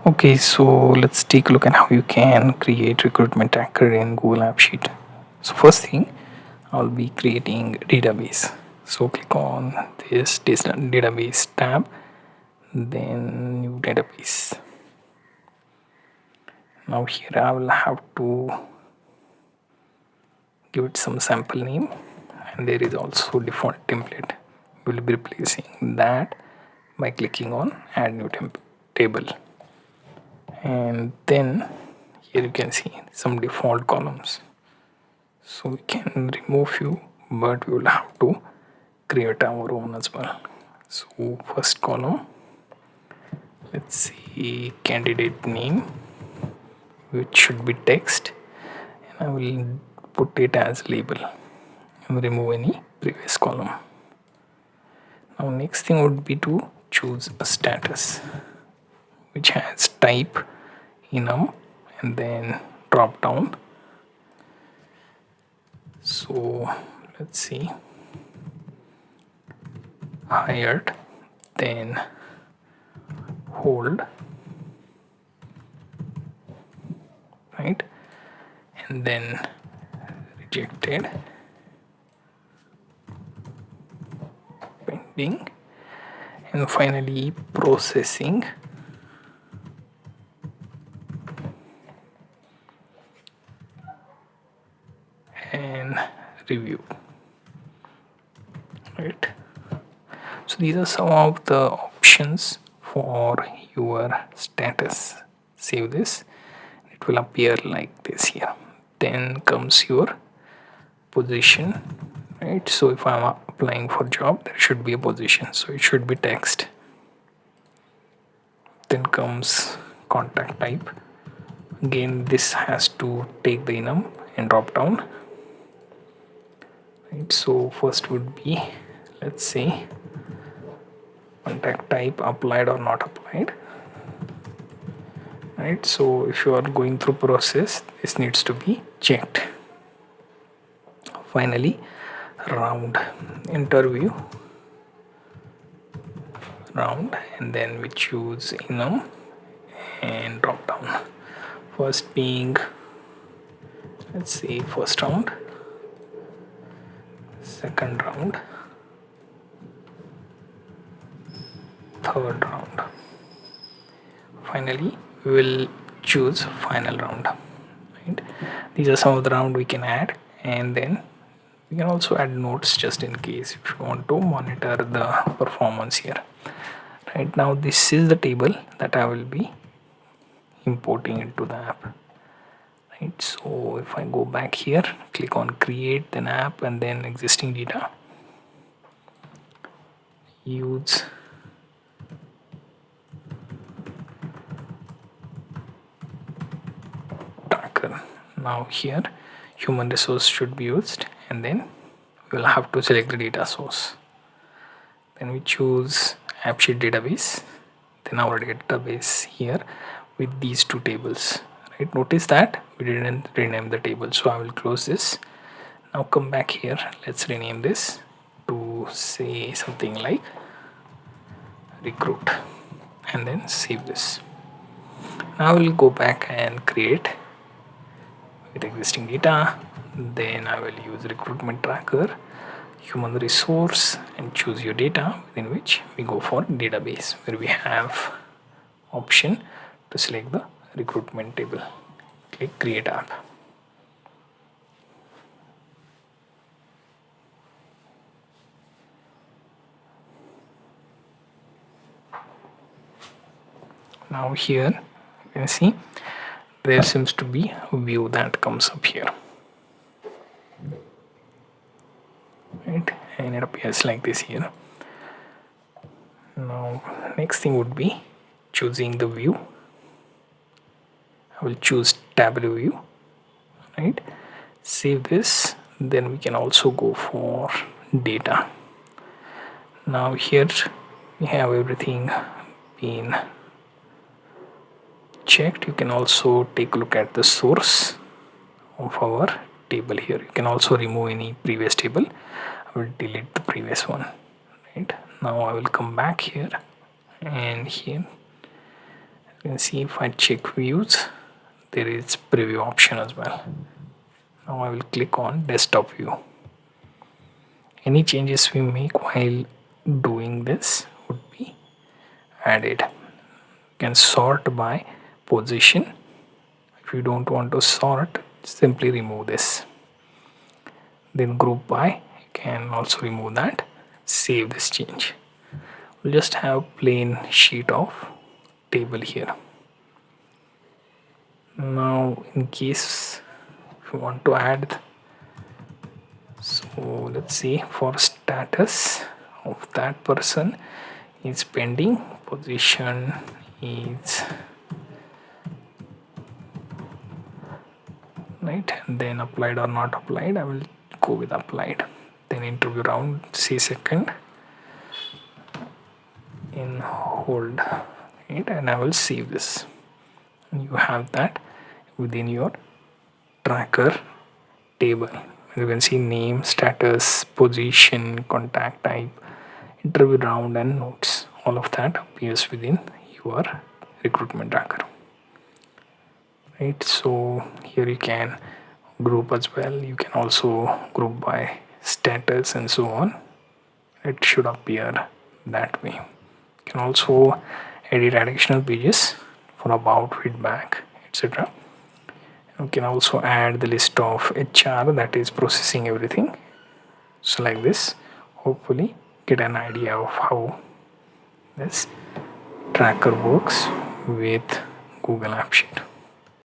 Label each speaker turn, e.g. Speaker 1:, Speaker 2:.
Speaker 1: Okay, so let's take a look at how you can create recruitment tracker in Google Appsheet. So first thing, I'll be creating a database. So click on this database tab, then new database. Now here I will have to give it some sample name, and there is also default template. We'll be replacing that by clicking on add new table, and then here you can see some default columns. So we can remove few, but we will have to create our own as well. So first column, let's see candidate name, which should be text, and I will put it as label and remove any previous column. Now next thing would be to choose a status which has type enum and then drop down. So let's see, hired, then hold, right, and then rejected, pending, and finally processing, and review. Right, so these are some of the options for your status. Save this, it will appear like this here. Then comes your position, right? So if I'm applying for job, there should be a position, so it should be text. Then comes contact type. Again, this has to take the enum and drop down, right? So first would be, let's say, contact type applied or not applied, right? So if you are going through process, this needs to be checked. Finally, round, interview round, and then we choose enum and drop down. First being, let's say, first round, second round, third round. Finally, we will choose final round, right? These are some of the round we can add, and then we can also add notes just in case if you want to monitor the performance here. Right now, this is the table that I will be importing into the app. Right, so if I go back here, click on create, then app, and then existing data, use tracker. Now here human resource should be used, and then we'll have to select the data source. Then we choose Appsheet database, then our database here with these two tables. Right, notice that we didn't rename the table, so I will close this. Now come back here, let's rename this to say something like recruit, and then save this. Now I will go back and create with existing data, then I will use recruitment tracker, human resource, and choose your data, within which we go for database, where we have option to select the recruitment table. Click create app. Now here you can see there seems to be a view that comes up here, right, and it appears like this here. Now next thing would be choosing the view. I will choose tabular view, right, save this, then we can also go for data. Now here we have everything been checked. You can also take a look at the source of our table here. You can also remove any previous table. I will delete the previous one. Right, now I will come back here, and here You can see if I check views, there is preview option as well. Now I will click on desktop view. Any changes we make while doing this would be added. You can sort by position. If you don't want to sort, simply remove this. Then group by, you can also remove that. Save this change. We'll just have plain sheet of table here. Now in case if you want to add, so let's see, for status of that person is pending, position is right, and then applied or not applied, I will go with applied. Then interview round, say second, in hold, right, and I will save this. You have that within your tracker table. You can see name, status, position, contact type, interview round, and notes. All of that appears within your recruitment tracker. Right, so here you can group as well. You can also group by status and so on. It should appear that way. You can also edit additional pages for about, feedback, etc. You can also add the list of HR that is processing everything. So like this, hopefully get an idea of how this tracker works with Google Appsheet.